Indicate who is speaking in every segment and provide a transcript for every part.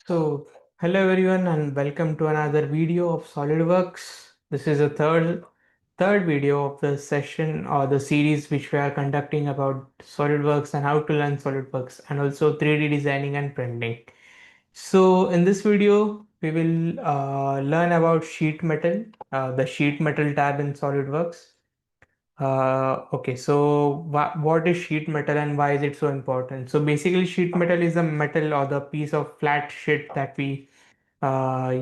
Speaker 1: So, hello everyone and welcome to another video of SolidWorks. This is the third video of the session or the series which we are conducting about SolidWorks and how to learn SolidWorks and also 3D designing and printing. So, in this video, we will learn about sheet metal, the sheet metal tab in SolidWorks. Okay, so what is sheet metal and why is it so important? So basically, sheet metal is a metal or the piece of flat sheet that we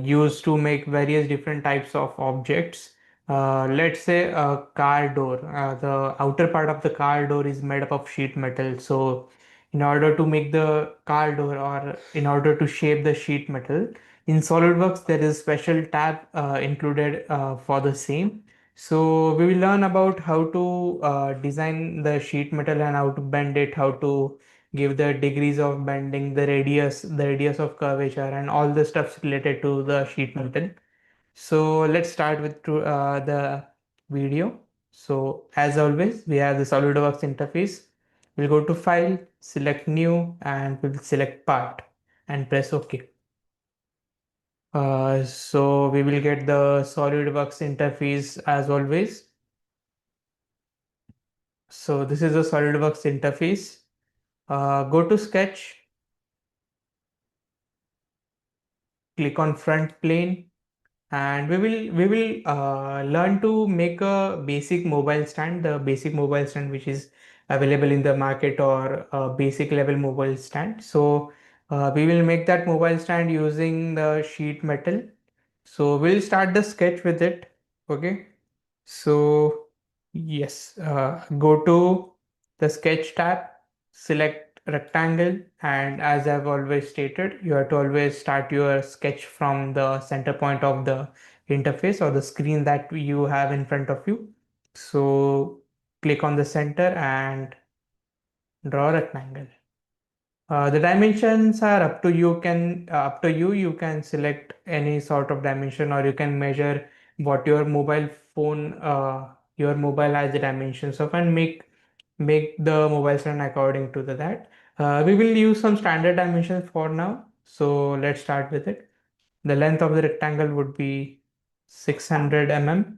Speaker 1: used to make various different types of objects. Let's say a car door. The outer part of the car door is made up of sheet metal. So, in order to make the car door or in order to shape the sheet metal, in SolidWorks there is special tab included for the same. So we will learn about how to design the sheet metal and how to bend it, how to give the degrees of bending, the radius of curvature, and all the stuffs related to the sheet metal. So let's start with the video. So as always, we have the SolidWorks interface. We'll go to File, select New, and we'll select Part and press OK. So we will get the SolidWorks interface as always. So this is the SolidWorks interface. Go to Sketch, click on Front Plane, and we will learn to make a basic mobile stand, the basic mobile stand which is available in the market or a basic level mobile stand. So we will make that mobile stand using the sheet metal. So we'll start the sketch with it. Okay. So yes, go to the sketch tab, select rectangle, and as I've always stated, you have to always start your sketch from the center point of the interface or the screen that you have in front of you. So click on the center and draw a rectangle. The dimensions are up to you. Can up to you. You can select any sort of dimension, or you can measure what your mobile phone, your mobile has the dimensions of, and make the mobile stand according to that. We will use some standard dimensions for now. So let's start with it. The length of the rectangle would be 600 mm.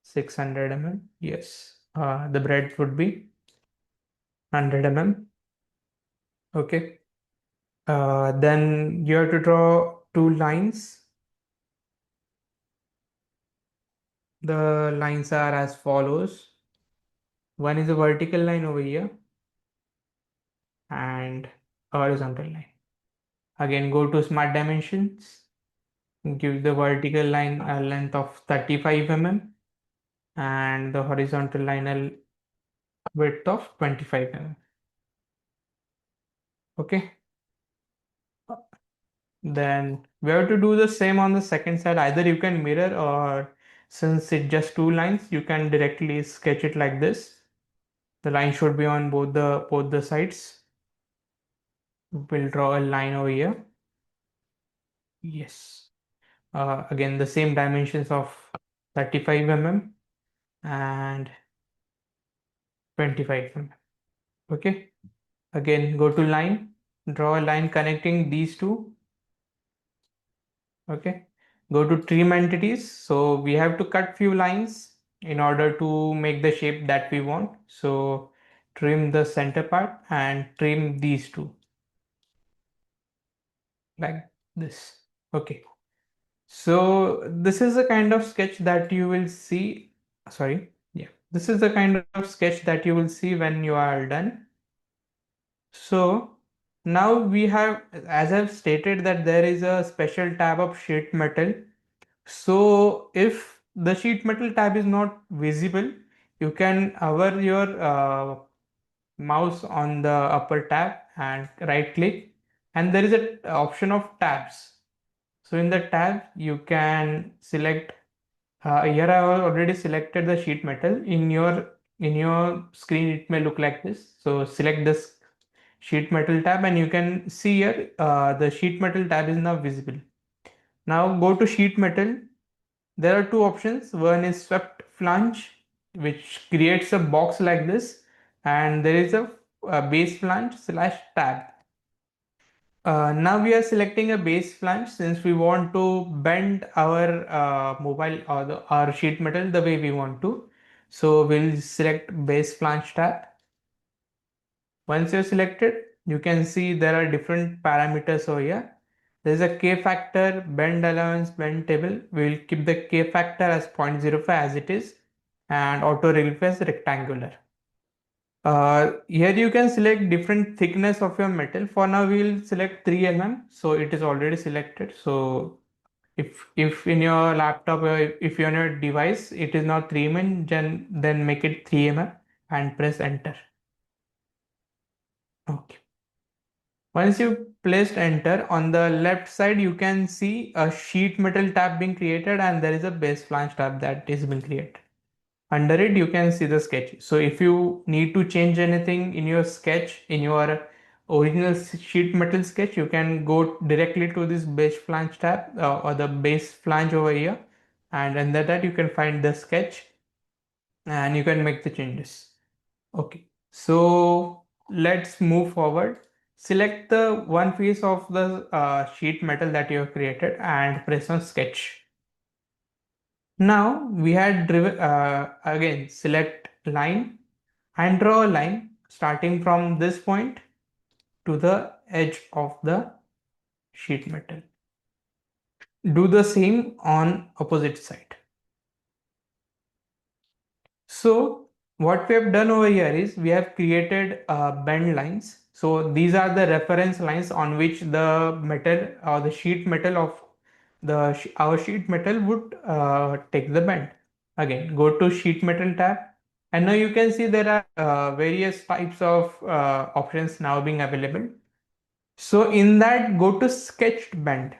Speaker 1: 600 mm. Yes. The breadth would be 100 mm. Okay. Then you have to draw two lines. The lines are as follows. One is a vertical line over here and a horizontal line. Again, go to Smart Dimensions. Give the vertical line a length of 35 mm and the horizontal line a width of 25 mm. Okay. Then we have to do the same on the second side. Either you can mirror, or since it's just two lines, you can directly sketch it like this. The line should be on both the sides. We'll draw a line over here. Yes. Again, the same dimensions of 35 mm and 25 mm. Okay. Again, go to line. Draw a line connecting these two. Okay. Go to trim entities. So we have to cut few lines in order to make the shape that we want. So trim the center part and trim these two like this. Okay. So this is the kind of sketch that you will see. Sorry. Yeah. This is the kind of sketch that you will see when you are done. So now we have, as I've stated, that there is a special tab of sheet metal. So if the sheet metal tab is not visible, you can hover your mouse on the upper tab and right click, and there is an option of tabs. So in the tab, you can select. Here I have already selected the sheet metal. In your screen, it may look like this. So select this sheet metal tab, and you can see here the sheet metal tab is now visible. Now go to sheet metal. There are two options. One is swept flange, which creates a box like this, and there is a base flange slash tab. Now we are selecting a base flange since we want to bend our mobile or our sheet metal the way we want to. So we'll select base flange tab. Once you're selected, you can see there are different parameters over here. There's a K factor, bend allowance, bend table. We'll keep the K factor as 0.05 as it is and auto relief as rectangular. Here you can select different thickness of your metal. For now, we'll select 3 mm. So it is already selected. So if in your laptop or if you're on your device, it is not 3 mm, then make it 3 mm and press enter. Okay. Once you placed enter, on the left side, you can see a sheet metal tab being created and there is a base flange tab that is being created. Under it, you can see the sketch. So if you need to change anything in your sketch, in your original sheet metal sketch, you can go directly to this base flange tab or the base flange over here. And under that, you can find the sketch and you can make the changes. Okay, so let's move forward. Select the one piece of the sheet metal that you have created and press on sketch. Now we had driven again select line and draw a line starting from this point to the edge of the sheet metal. Do the same on opposite side. So what we have done over here is we have created bend lines. So these are the reference lines on which the metal or the sheet metal of our sheet metal would take the bend. Again, go to sheet metal tab, and now you can see there are various types of options now being available. So in that, go to sketched bend.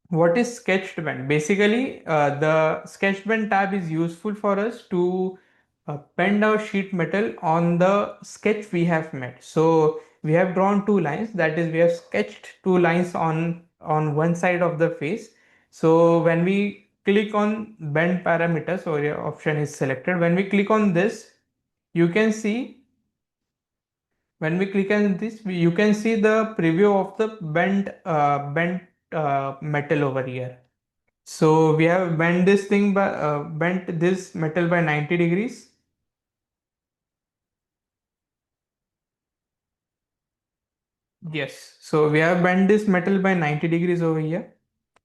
Speaker 1: What is sketched bend? Basically, the sketched bend tab is useful for us to bend our sheet metal on the sketch we have made. So we have drawn two lines. That is, we have sketched two lines on one side of the face. So when we click on bend parameters, or your option is selected. When we click on this, you can see when we click on this, you can see the preview of the bent metal over here. So we have bent this metal by 90 degrees. Yes. So we have bent this metal by 90 degrees over here,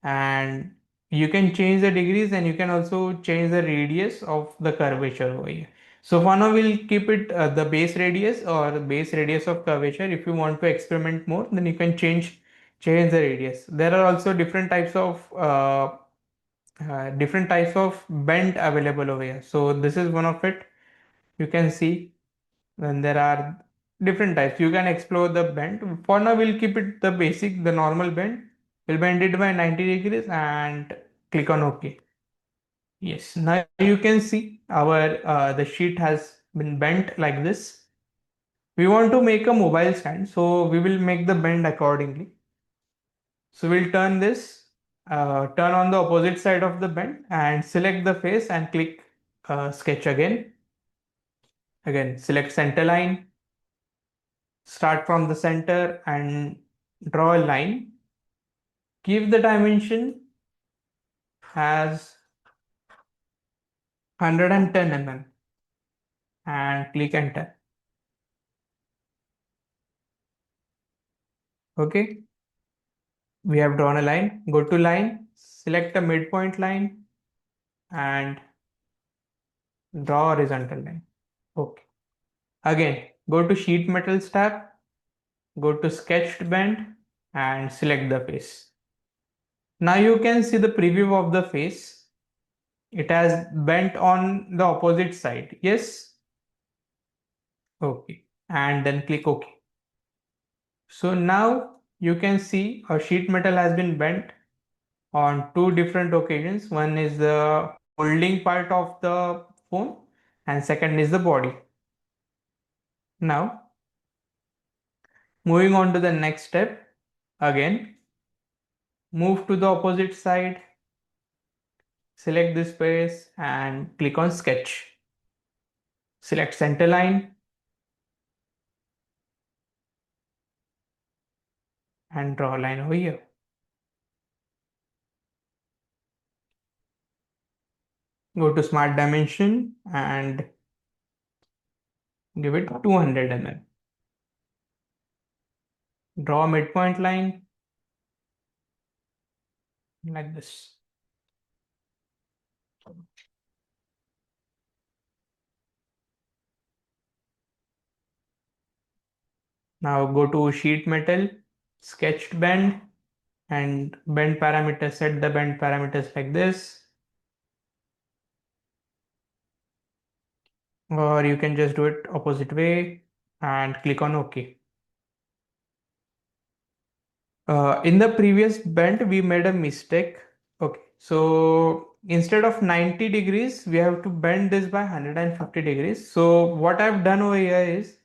Speaker 1: and you can change the degrees and you can also change the radius of the curvature over here. So for now we'll keep it the base radius or the base radius of curvature. If you want to experiment more, then you can change the radius. There are also different types of bend available over here. So this is one of it. You can see then there are different types. You can explore the bend. For now, we'll keep it the basic, the normal bend. We'll bend it by 90 degrees and click on OK. Yes, now you can see our the sheet has been bent like this. We want to make a mobile stand, so we will make the bend accordingly. So we'll turn on the opposite side of the bend and select the face and click sketch again. Again, select center line, start from the center and draw a line. Give the dimension as 110 mm and click enter. Okay, we have drawn a line. Go to line, select a midpoint line and draw a horizontal line. Okay. Again, go to sheet metals tab, go to sketched bend and select the face. Now you can see the preview of the face. It has bent on the opposite side. Yes. Okay. And then click OK. So now you can see a sheet metal has been bent on two different occasions. One is the holding part of the phone and second is the body. Now moving on to the next step, again move to the opposite side, select this space and click on sketch. Select center line and draw a line over here. Go to smart dimension and give it 200 mm. Draw a midpoint line like this. Now go to sheet metal, sketched bend, and bend parameter. Set the bend parameters like this. Or you can just do it opposite way and click on OK. In the previous bend, we made a mistake. Okay, so instead of 90 degrees, we have to bend this by 150 degrees. So what I've done over here is,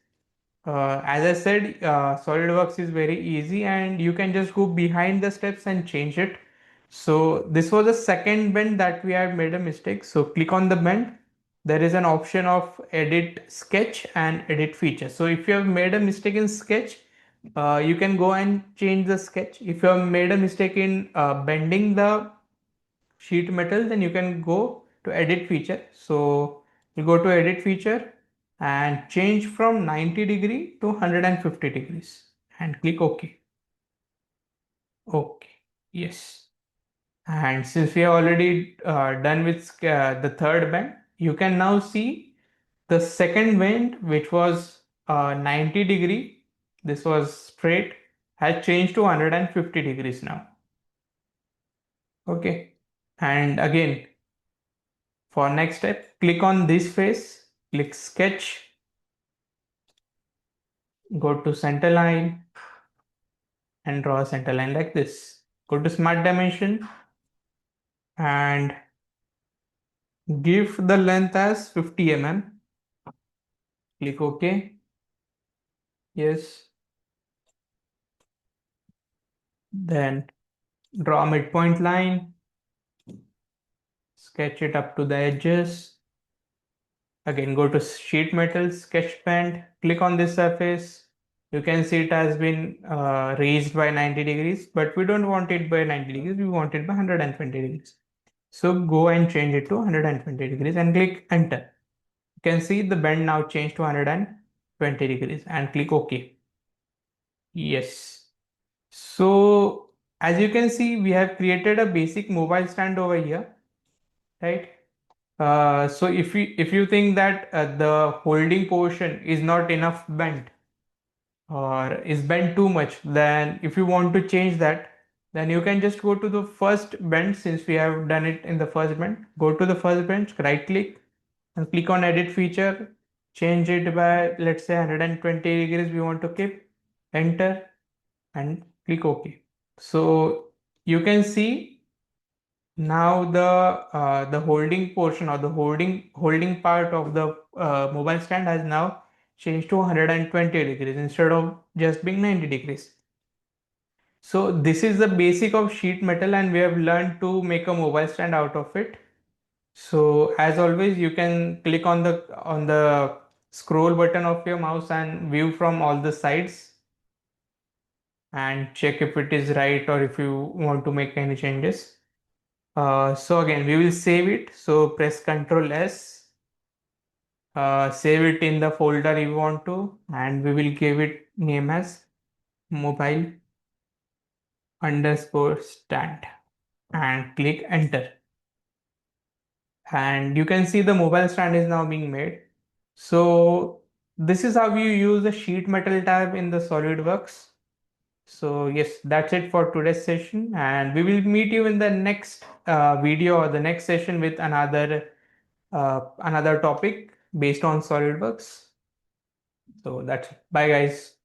Speaker 1: as I said, SolidWorks is very easy and you can just go behind the steps and change it. So this was the second bend that we have made a mistake. So click on the bend. There is an option of edit sketch and edit feature. So if you have made a mistake in sketch, you can go and change the sketch. If you have made a mistake in bending the sheet metal, then you can go to edit feature. So you go to edit feature and change from 90 degree to 150 degrees and click OK. OK. Yes. And since we are already done with the third bend, you can now see the second bend, which was 90 degree, this was straight, has changed to 150 degrees now. Okay. And again, for next step, click on this face, click sketch, go to center line and draw a center line like this. Go to smart dimension and give the length as 50 mm. Click OK. Yes. Then draw a midpoint line, sketch it up to the edges. Again, go to sheet metal, sketch bend, click on this surface. You can see it has been raised by 90 degrees, but we don't want it by 90 degrees, we want it by 120 degrees. So go and change it to 120 degrees and click enter. You can see the bend now changed to 120 degrees and click OK. Yes. So as you can see, we have created a basic mobile stand over here, right? So if you think that the holding portion is not enough bent or is bent too much, then if you want to change that, then you can just go to the first bend. Since we have done it in the first bend, go to the first bend, right click and click on edit feature, change it by, let's say, 120 degrees we want to keep, enter and click OK. So you can see now the holding portion or the holding part of the mobile stand has now changed to 120 degrees instead of just being 90 degrees. So this is the basic of sheet metal and we have learned to make a mobile stand out of it. So as always, you can click on the scroll button of your mouse and view from all the sides and check if it is right or if you want to make any changes. So again, we will save it. So press Ctrl S, save it in the folder you want to, and we will give it name as mobile underscore stand and click enter. And you can see the mobile stand is now being made. So this is how you use the sheet metal tab in the SolidWorks. So yes, that's it for today's session, and we will meet you in the next video or the next session with another topic based on SolidWorks. So that's it. Bye guys.